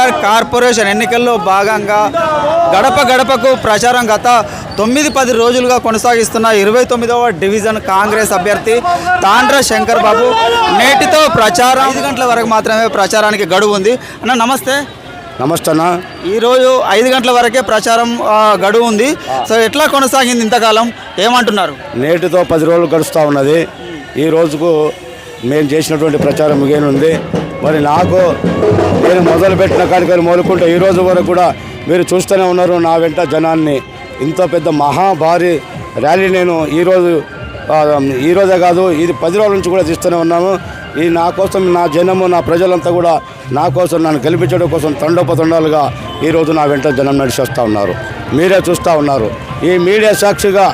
Karimnagar corporation ఎన్నికల్లో భాగంగా గడప గడపకు ప్రచారం గత 9-10 రోజులుగా కొనసాగిస్తున్న 29వ డివిజన్ కాంగ్రెస్ అభ్యర్థి తాండ్ర శంకర్ బాబు నేటితో ప్రచారం 5 గంటల వరకు మాత్రమే ప్రచారానికి గడువు ఉంది. అన్న నమస్తే. నమస్తే అన్న. ఈరోజు 5 గంటల వరకే ప్రచారం గడువు ఉంది. సో ఎట్లా కొనసాగింది ఇంతకాలం, ఏమంటున్నారు? నేటితో 10 రోజులు గడుస్తూ ఉన్నది. ఈ రోజుకు మేము చేసినటువంటి ప్రచారం ముగియనుంది. మరి నేను మొదలుపెట్టిన కాడికి మొదలుకుంటే ఈ రోజు వరకు కూడా మీరు చూస్తూనే ఉన్నారు నా వెంట జనాన్ని. ఇంత పెద్ద మహాభారీ ర్యాలీ నేను ఈరోజే కాదు, ఇది 10 రోజుల నుంచి కూడా తీస్తూనే ఉన్నాము. ఈ నా కోసం నా జనము, నా ప్రజలంతా కూడా నా కోసం, నన్ను గెలిపించడం కోసం తండోపతండాలుగా ఈరోజు నా వెంట జనం నడిచేస్తూ ఉన్నారు. మీరే చూస్తూ ఉన్నారు. ఈ మీడియా సాక్షిగా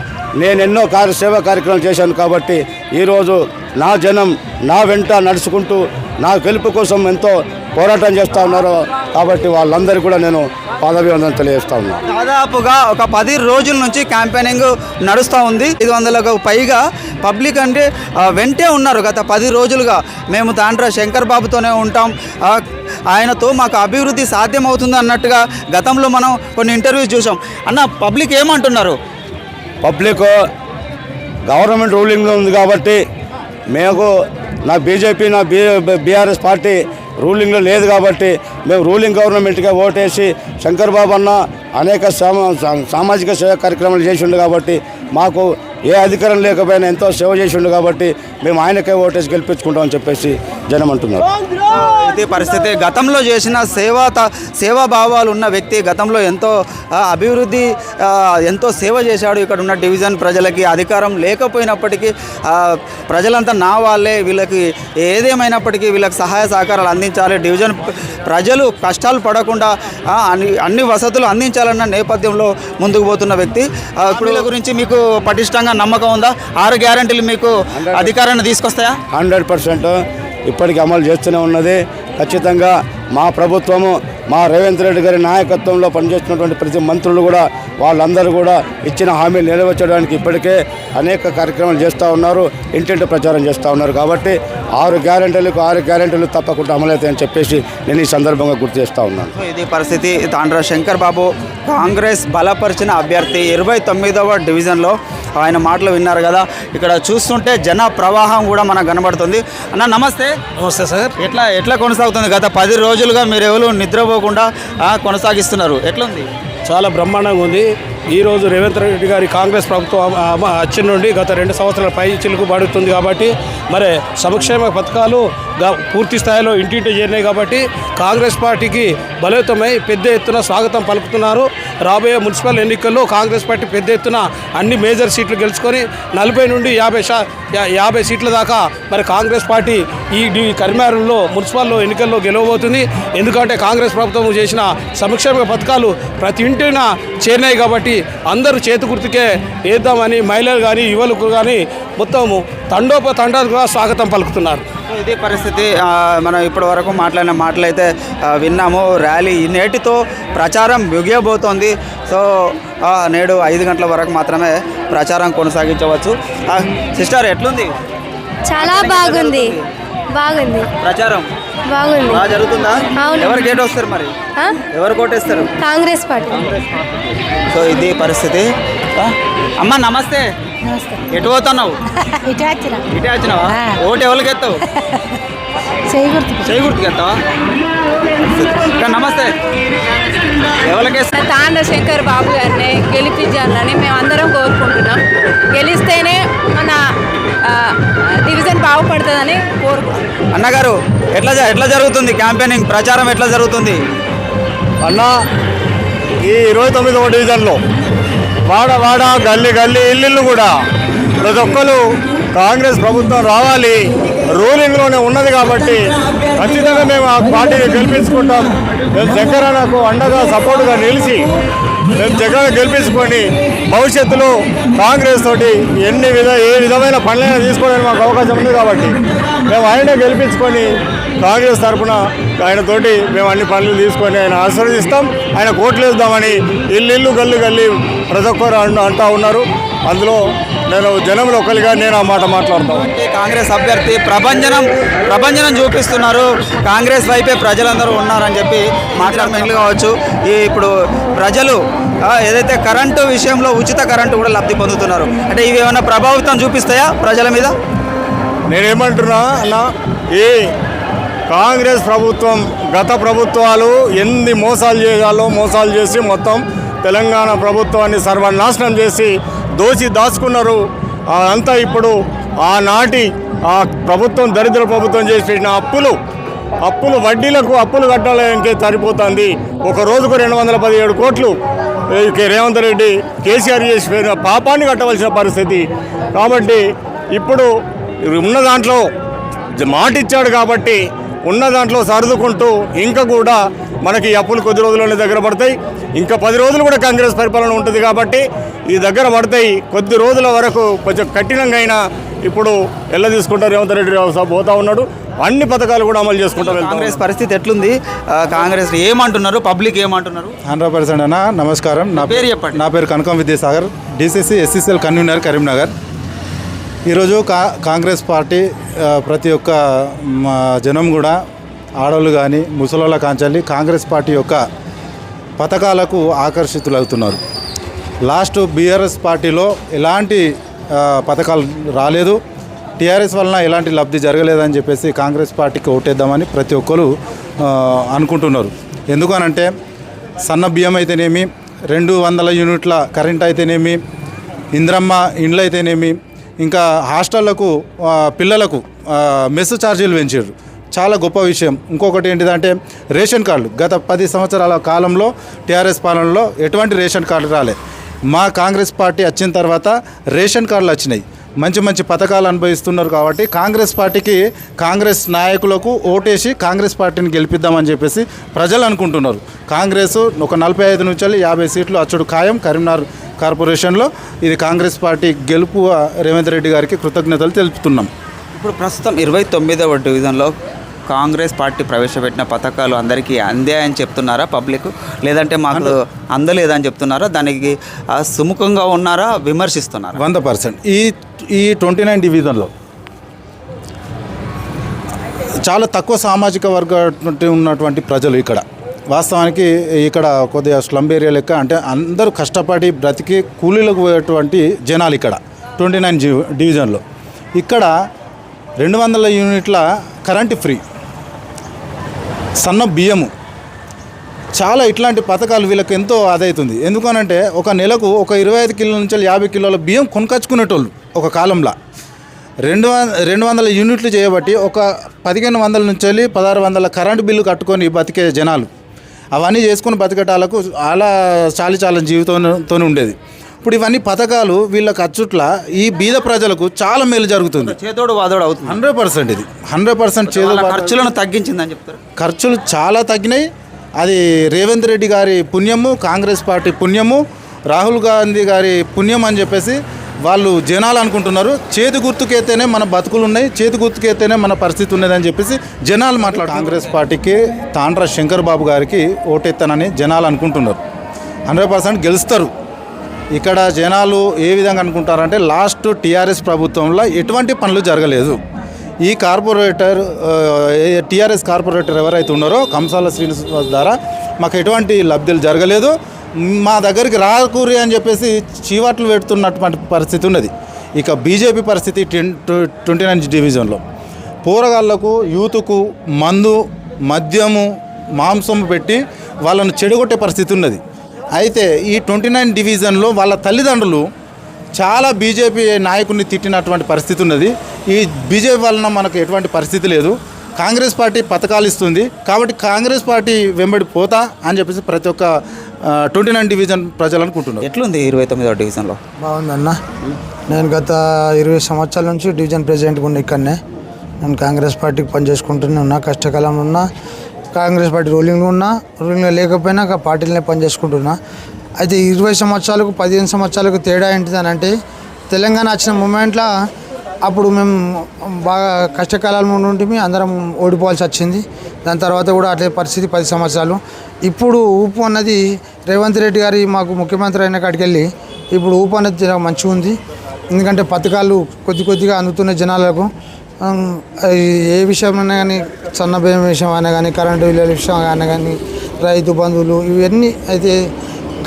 నేను ఎన్నో సేవా కార్యక్రమాలు చేశాను కాబట్టి ఈరోజు నా జనం నా వెంట నడుచుకుంటూ నా గెలుపు కోసం ఎంతో పోరాటం చేస్తూ ఉన్నారు. కాబట్టి వాళ్ళందరికీ కూడా నేను పాదాభివందనం తెలియజేస్తా ఉన్నాను. దాదాపుగా ఒక 10 రోజుల నుంచి క్యాంపెయినింగ్ నడుస్తూ ఉంది. 500కు పైగా పబ్లిక్ అంటే వెంటే ఉన్నారు. గత 10 రోజులుగా మేము తాండ్ర శంకర్ బాబుతోనే ఉంటాం, ఆయనతో మాకు అభివృద్ధి సాధ్యమవుతుంది అన్నట్టుగా గతంలో మనం కొన్ని ఇంటర్వ్యూస్ చూసాం. అన్న పబ్లిక్ ఏమంటున్నారు? పబ్లిక్ గవర్నమెంట్ రూలింగ్లో ఉంది కాబట్టి నా బీజేపీ బీఆర్ఎస్ పార్టీ రూలింగ్లో లేదు కాబట్టి మేము రూలింగ్ గవర్నమెంట్గా ఓటేసి శంకర్ బాబు అన్న అనేక సామాజిక సేవా కార్యక్రమాలు చేసిండు కాబట్టి మాకు ఏ అధికారం లేకపోయినా ఎంతో సేవ చేసిండు కాబట్టి మేము ఆయనకే ఓటేసి గెలిపించుకుంటామని చెప్పేసి జనం అంటున్నారు. ఇది పరిస్థితి. గతంలో చేసిన సేవాభావాలు ఉన్న వ్యక్తి, గతంలో ఎంతో అభివృద్ధి ఎంతో సేవ చేశాడు. ఇక్కడ ఉన్న డివిజన్ ప్రజలకి అధికారం లేకపోయినప్పటికీ ప్రజలంతా నా వాళ్ళే, వీళ్ళకి ఏదేమైనప్పటికీ వీళ్ళకి సహాయ సహకారాలు అందించాలి, డివిజన్ ప్రజలు కష్టాలు పడకుండా అన్ని వసతులు అందించాలన్న నేపథ్యంలో ముందుకు పోతున్న వ్యక్తి. ఇప్పుడు వీళ్ళ గురించి మీకు పటిష్టంగా నమ్మకం ఉందా? 6 గ్యారెంటీలు మీకు అధికారాన్ని తీసుకొస్తాయా? 100% ఇప్పటికీ అమలు చేస్తూనే ఉన్నది. ఖచ్చితంగా మా ప్రభుత్వము, మా రేవంత్ రెడ్డి గారి నాయకత్వంలో పనిచేస్తున్నటువంటి ప్రతి మంత్రులు కూడా వాళ్ళందరూ కూడా ఇచ్చిన హామీలు నెరవేర్చడానికి ఇప్పటికే అనేక కార్యక్రమాలు చేస్తూ ఉన్నారు, ఇంటింటి ప్రచారం చేస్తూ ఉన్నారు. కాబట్టి 6 గ్యారెంటీలు తప్పకుండా అమలవుతాయని చెప్పేసి నేను ఈ సందర్భంగా గుర్తు చేస్తూ ఉన్నాను. ఇది పరిస్థితి. తాండ్ర శంకర్ బాబు కాంగ్రెస్ బలపరిచిన అభ్యర్థి 29వ డివిజన్లో ఆయన మాటలు విన్నారు కదా. ఇక్కడ చూస్తుంటే జన ప్రవాహం కూడా మనకు కనబడుతుంది. అన్న నమస్తే. నమస్తే సార్. ఎట్లా కొనసాగుతుంది? గత 10 రోజులుగా మీరు ఎవరు నిద్రపోకుండా కొనసాగిస్తున్నారు, ఎట్లుంది? చాలా బ్రహ్మాండంగా ఉంది. ఈరోజు రేవంత్ రెడ్డి గారి కాంగ్రెస్ ప్రభుత్వం వచ్చిన నుండి గత 2 సంవత్సరాల పై చిలుకు పడుతుంది కాబట్టి మరి సంక్షేమ పథకాలు పూర్తి స్థాయిలో ఇంటింటి చేరినాయి కాబట్టి కాంగ్రెస్ పార్టీకి బలోపేతమై పెద్ద ఎత్తున స్వాగతం పలుకుతున్నారు. రాబోయే మున్సిపల్ ఎన్నికల్లో కాంగ్రెస్ పార్టీ పెద్ద ఎత్తున అన్ని మేజర్ సీట్లు గెలుచుకొని 40 నుండి 50 సీట్ల దాకా మరి కాంగ్రెస్ పార్టీ ఈ కరీంనగర్లో మున్సిపల్ ఎన్నికల్లో గెలవబోతుంది. ఎందుకంటే కాంగ్రెస్ ప్రభుత్వం చేసిన సంక్షేమ పథకాలు ప్రతి ఇంటిన చేరినాయి కాబట్టి అందరూ చేతి గుర్తుకే వేద్దామని మహిళలు కానీ యువకులు కానీ మొత్తం తండోపతండాలుగా స్వాగతం పలుకుతున్నారు. ఇదే పరిస్థితి. మనం ఇప్పటి వరకు మాట్లాడిన మాటలైతే విన్నాము. ర్యాలీ నేటితో ప్రచారం ముగియబోతోంది. సో నేడు 5 గంటల వరకు మాత్రమే ప్రచారం కొనసాగించవచ్చు. సిస్టర్ ఎట్లుంది? చాలా బాగుంది. ప్రచారం బాగుంది. బాగా జరుగుతుందా? ఎవరు గేట్ వస్తారు? మరి ఎవరు కోటేస్తారు? కాంగ్రెస్ పార్టీ. సో ఇది పరిస్థితి. అమ్మ నమస్తే. ఎటు పోతున్నావు? ఇటే వచ్చినావా? ఓటు ఎవరికి ఎత్తావు? చేయి గుర్తుకి ఎత్తావా? నమస్తే. ఎవరికేస్తా? తాండ్ర శంకర్ బాబు గారిని గెలిపించాలని మేము అందరం కోరుకుంటున్నాం. గెలిస్తేనే మన డివిజన్ బాగుపడుతుందని కోరుకుంటున్నాం. అన్నగారు ఎట్లా జరుగుతుంది క్యాంపెయినింగ్, ప్రచారం ఎట్లా జరుగుతుంది? అన్న ఈ 29వ డివిజన్లో వాడ గల్లీ ఇల్లు కూడా ప్రతి ఒక్కరు కాంగ్రెస్ ప్రభుత్వం రావాలి, రూలింగ్లోనే ఉన్నది కాబట్టి ఖచ్చితంగా మేము ఆ పార్టీని గెలిపించుకుంటాం. మేము జగన్కు అండగా సపోర్టుగా నిలిచి మేము జగన్ గెలిపించుకొని భవిష్యత్తులో కాంగ్రెస్ తోటి ఏ విధమైన పనులైనా తీసుకోవడానికి మాకు అవకాశం ఉంది కాబట్టి మేము ఆయనే గెలిపించుకొని కాంగ్రెస్ తరఫున ఆయనతోటి మేము అన్ని పనులు తీసుకొని ఆయన ఆశీర్వదిస్తాం. ఆయన కోట్లు వేద్దామని ఇల్లు గల్లి ప్రతి ఒక్కరు అంటూ ఉన్నారు. అందులో నేను జనంలో ఒకరిగా నేను ఆ మాట మాట్లాడతాను. కాంగ్రెస్ అభ్యర్థి ప్రభంజనం చూపిస్తున్నారు, కాంగ్రెస్ వైపే ప్రజలందరూ ఉన్నారని చెప్పి మాట్లాడమెంట్లు కావచ్చు. ఇప్పుడు ప్రజలు ఏదైతే కరెంటు విషయంలో ఉచిత కరెంటు కూడా లబ్ధి పొందుతున్నారు, అంటే ఇవి ఏమైనా ప్రభావితం చూపిస్తాయా ప్రజల మీద? నేనేమంటున్నా అన్న, ఈ కాంగ్రెస్ ప్రభుత్వం గత ప్రభుత్వాలు ఎన్ని మోసాలు చేయాలో మోసాలు చేసి మొత్తం తెలంగాణ ప్రభుత్వాన్ని సర్వనాశనం చేసి దాచుకున్నారు. అంతా ఇప్పుడు ఆనాటి ఆ ప్రభుత్వం దరిద్ర ప్రభుత్వం చేసిన అప్పులు వడ్డీలకు అప్పులు కట్టాలంటే సరిపోతుంది. ఒక రోజుకు 217 కోట్లు రేవంత్ రెడ్డి కేసీఆర్ చేసిపోయిన పాపాన్ని కట్టవలసిన పరిస్థితి. కాబట్టి ఇప్పుడు ఉన్న దాంట్లో మాట ఇచ్చాడు కాబట్టి ఉన్న దాంట్లో సర్దుకుంటూ ఇంకా కూడా మనకి అప్పులు కొద్ది రోజుల్లోనే దగ్గర పడతాయి. ఇంకా 10 రోజులు కూడా కాంగ్రెస్ పరిపాలన ఉంటుంది కాబట్టి ఈ దగ్గర పడతాయి. కొద్ది రోజుల వరకు కొంచెం కఠినంగా అయినా ఇప్పుడు ఎల్ల తీసుకుంటారు. రేవంత్ రెడ్డి పోతా ఉన్నాడు, అన్ని పథకాలు కూడా అమలు చేసుకుంటారు. కాంగ్రెస్ పరిస్థితి ఎట్లుంది? కాంగ్రెస్ ఏమంటున్నారు, పబ్లిక్ ఏమంటున్నారు? 100% అన్న. నమస్కారం. నా పేరు చెప్పండి. నా పేరు Kanakam Vidyasagar, DCC SCCL convener Karimnagar. ఈరోజు కాంగ్రెస్ పార్టీ ప్రతి ఒక్క జనం కూడా ఆడవాళ్ళు కానీ ముసలోళ్ళ కాంచాలి కాంగ్రెస్ పార్టీ యొక్క పథకాలకు ఆకర్షితులవుతున్నారు. లాస్ట్ BRS పార్టీలో ఎలాంటి పథకాలు రాలేదు, TRS వలన ఎలాంటి లబ్ధి జరగలేదని చెప్పేసి కాంగ్రెస్ పార్టీకి ఓటేద్దామని ప్రతి ఒక్కరు అనుకుంటున్నారు. ఎందుకనంటే సన్న బియ్యం అయితేనేమి, 200 యూనిట్ల కరెంట్ అయితేనేమి, ఇంద్రమ్మ ఇండ్లు అయితేనేమి, ఇంకా హాస్టళ్లకు పిల్లలకు మెస్ ఛార్జీలు పెంచారు. చాలా గొప్ప విషయం. ఇంకొకటి ఏంటిదంటే రేషన్ కార్డులు. గత 10 సంవత్సరాల కాలంలో TRS పాలనలో ఎటువంటి రేషన్ కార్డు రాలేదు. మా కాంగ్రెస్ పార్టీ వచ్చిన తర్వాత రేషన్ కార్డులు వచ్చినాయి, మంచి పథకాలు అనుభవిస్తున్నారు. కాబట్టి కాంగ్రెస్ పార్టీకి, కాంగ్రెస్ నాయకులకు ఓటేసి కాంగ్రెస్ పార్టీని గెలిపిద్దామని చెప్పేసి ప్రజలు అనుకుంటున్నారు. కాంగ్రెస్ ఒక 45 నుంచి 50 సీట్లు అచ్చుడు ఖాయం కరీంనగర్ కార్పొరేషన్లో. ఇది కాంగ్రెస్ పార్టీ గెలుపు. రేవంత్ రెడ్డి గారికి కృతజ్ఞతలు తెలుపుతున్నాం. ఇప్పుడు ప్రస్తుతం 29వ డివిజన్లో కాంగ్రెస్ పార్టీ ప్రవేశపెట్టిన పథకాలు అందరికీ అందాయని చెప్తున్నారా పబ్లిక్, లేదంటే మాకు అందలేదని చెప్తున్నారా? దానికి సుముఖంగా ఉన్నారా, విమర్శిస్తున్నారా? 100%. ఈ 29 డివిజన్లో చాలా తక్కువ సామాజిక వర్గం ఉన్నటువంటి ప్రజలు ఇక్కడ. వాస్తవానికి ఇక్కడ కొద్దిగా స్లమ్ ఏరియా లెక్క, అంటే అందరూ కష్టపడి బ్రతికి కూలీలకు పోయేటువంటి జనాలు ఇక్కడ 29 డివిజన్లో. ఇక్కడ 200 యూనిట్ల కరెంటు ఫ్రీ, సన్న బియ్యము, చాలా ఇట్లాంటి పథకాలు వీళ్ళకి ఎంతో ఆదవుతుంది. ఎందుకనంటే ఒక నెలకు ఒక 25 కిలోల నుంచి 50 కిలోల బియ్యం కొనుకొచ్చుకునేటోళ్ళు ఒక కాలంలో. 200 యూనిట్లు చేయబట్టి ఒక 1500 నుంచి 1600 కరెంటు బిల్లు కట్టుకొని బతికే జనాలు. అవన్నీ చేసుకుని బతికటాలకు అలా చాలా జీవితంతో ఉండేది. ఇప్పుడు ఇవన్నీ పథకాలు వీళ్ళకి అచ్చుట్ల ఈ బీద ప్రజలకు చాలా మేలు జరుగుతుంది. చేదోడు వాదోడు అవుతుంది. 100% ఇది 100% ఖర్చులను తగ్గించిందని చెప్తారు. ఖర్చులు చాలా తగ్గినాయి. అది రేవంత్ రెడ్డి గారి పుణ్యము, కాంగ్రెస్ పార్టీ పుణ్యము, రాహుల్ గాంధీ గారి పుణ్యం అని చెప్పేసి వాళ్ళు జనాలు అనుకుంటున్నారు. చేతి గుర్తుకైతేనే మన బతుకులు ఉన్నాయి, చేతి గుర్తుకైతేనే మన పరిస్థితి ఉన్నదని చెప్పేసి జనాలు మాట్లాడు. కాంగ్రెస్ పార్టీకి తాండ్ర శంకర్ బాబు గారికి ఓటెత్తానని జనాలు అనుకుంటున్నారు. 100% గెలుస్తారు. ఇక్కడ జనాలు ఏ విధంగా అనుకుంటారంటే లాస్ట్ TRS ప్రభుత్వంలో ఎటువంటి పనులు జరగలేదు. ఈ కార్పొరేటర్ TRS కార్పొరేటర్ ఎవరైతే ఉన్నారో కంసాల శ్రీనివాస్ ద్వారా మాకు ఎటువంటి లబ్ధులు జరగలేదు. మా దగ్గరికి రాకూరి అని చెప్పేసి చీవాట్లు పెడుతున్నటువంటి పరిస్థితి ఉన్నది. ఇక బీజేపీ పరిస్థితి 29 డివిజన్లో పోరగాళ్లకు, యూత్కు మందు, మద్యము, మాంసం పెట్టి వాళ్ళను చెడగొట్టే పరిస్థితి ఉన్నది. అయితే ఈ 29 డివిజన్లో వాళ్ళ తల్లిదండ్రులు చాలా బీజేపీ నాయకుడిని తిట్టినటువంటి పరిస్థితి ఉన్నది. ఈ బీజేపీ వలన మనకు ఎటువంటి పరిస్థితి లేదు. కాంగ్రెస్ పార్టీ పథకాలు ఇస్తుంది కాబట్టి కాంగ్రెస్ పార్టీ వెంబడి పోతా అని చెప్పేసి ప్రతి ఒక్క 29 డివిజన్ ప్రజలు అనుకుంటున్నారు. ఎట్లుంది 29వ డివిజన్లో? బాగుందన్న. నేను గత 20 సంవత్సరాల నుంచి డివిజన్ ప్రెసిడెంట్గా ఉన్న ఇక్కడనే. నేను కాంగ్రెస్ పార్టీకి పనిచేసుకుంటూనే ఉన్నా, కష్టకాలంలో ఉన్నా, కాంగ్రెస్ పార్టీ రూలింగ్లో ఉన్నా, రూలింగ్లో లేకపోయినా పార్టీలనే పనిచేసుకుంటున్నా. అయితే 20 సంవత్సరాలకు 15 సంవత్సరాలకు తేడా ఏంటిదని అంటే, తెలంగాణ వచ్చిన మూమెంట్లో అప్పుడు మేము బాగా కష్టకాలంలో ఉంటే అందరం ఓడిపోవాల్సి వచ్చింది. దాని తర్వాత కూడా అట్లే పరిస్థితి 10 సంవత్సరాలు. ఇప్పుడు ఊపు అన్నది రేవంత్ రెడ్డి గారి మాకు ముఖ్యమంత్రి అయిన కాడికి వెళ్ళి ఇప్పుడు ఊపు అనేది మంచిగా ఉంది. ఎందుకంటే పథకాలు కొద్దిగా అందుతున్న జనాలకు. ఏ విషయమైనా కానీ సన్న బియ్యం విషయం అయినా కానీ కరెంటు బిల్లుల విషయం అయినా కానీ రైతు బంధువులు ఇవన్నీ అయితే.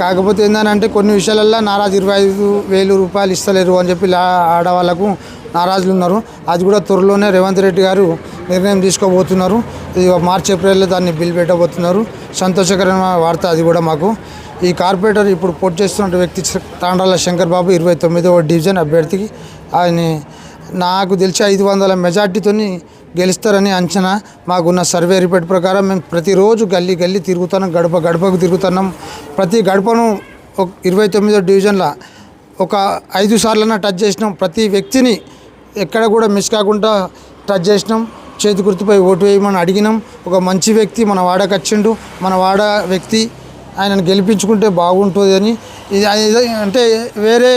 కాకపోతే ఏంటంటే కొన్ని విషయాలల్లో నారాజు 25,000 రూపాయలు ఇస్తలేరు అని చెప్పి ఆడవాళ్ళకు నారాజులు ఉన్నారు. అది కూడా త్వరలోనే రేవంత్ రెడ్డి గారు నిర్ణయం తీసుకోబోతున్నారు. ఇది మార్చి ఏప్రిల్లో దాన్ని బిల్ పెట్టబోతున్నారు. సంతోషకరమైన వార్త అది కూడా మాకు. ఈ కార్పొరేటర్ ఇప్పుడు పోటీ చేస్తున్న వ్యక్తి తాండ్రాల శంకర్ బాబు 29వ డివిజన్ అభ్యర్థికి ఆయన నాకు తెలిసి 500 మెజార్టీతో గెలుస్తారని అంచనా. మాకున్న సర్వే రిపోర్ట్ ప్రకారం మేము ప్రతిరోజు గల్లీ తిరుగుతున్నాం, గడపకు తిరుగుతున్నాం. ప్రతి గడపను 29వ డివిజన్లో ఒక 5 సార్లన్నా టచ్ చేసినాం. ప్రతి వ్యక్తిని ఎక్కడ కూడా మిస్ కాకుండా టచ్ చేసినాం. చేతి గుర్తుపై ఓటు వేయమని అడిగినాం. ఒక మంచి వ్యక్తి మన వాడకు వచ్చిండు. మన వాడ వ్యక్తి ఆయనను గెలిపించుకుంటే బాగుంటుంది అని. అంటే వేరే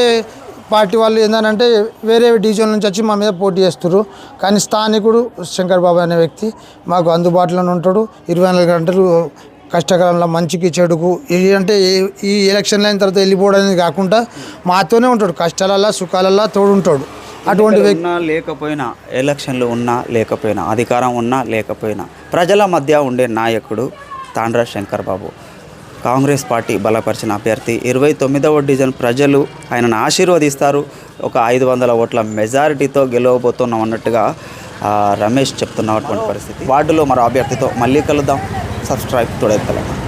పార్టీ వాళ్ళు ఏంటంటే వేరే డివిజన్ నుంచి వచ్చి మా మీద పోటీ చేస్తారు. కానీ స్థానికుడు శంకర్ బాబు అనే వ్యక్తి మాకు అందుబాటులోనే ఉంటాడు. 24 గంటలు కష్టకాలంలో మంచికి చెడుకు అంటే ఈ ఎలక్షన్లు అయిన తర్వాత వెళ్ళిపోవడానికి కాకుండా మాతోనే ఉంటాడు. కష్టాలల్లో సుఖాలల్లో తోడుంటాడు. అటువంటి వ్యక్తి ఉన్నా లేకపోయినా, ఎలక్షన్లు ఉన్నా లేకపోయినా, అధికారం ఉన్నా లేకపోయినా ప్రజల మధ్య ఉండే నాయకుడు తాండ్రా శంకర్ బాబు. కాంగ్రెస్ పార్టీ బలపరిచిన అభ్యర్థి. 29వ డివిజన్ ప్రజలు ఆయనను ఆశీర్వదిస్తారు. ఒక 500 ఓట్ల మెజారిటీతో గెలవబోతున్నాం అన్నట్టుగా రమేష్ చెప్తున్నటువంటి పరిస్థితి. వార్డులో మరో అభ్యర్థితో మళ్ళీ కలుద్దాం. Subscribe today Telangana.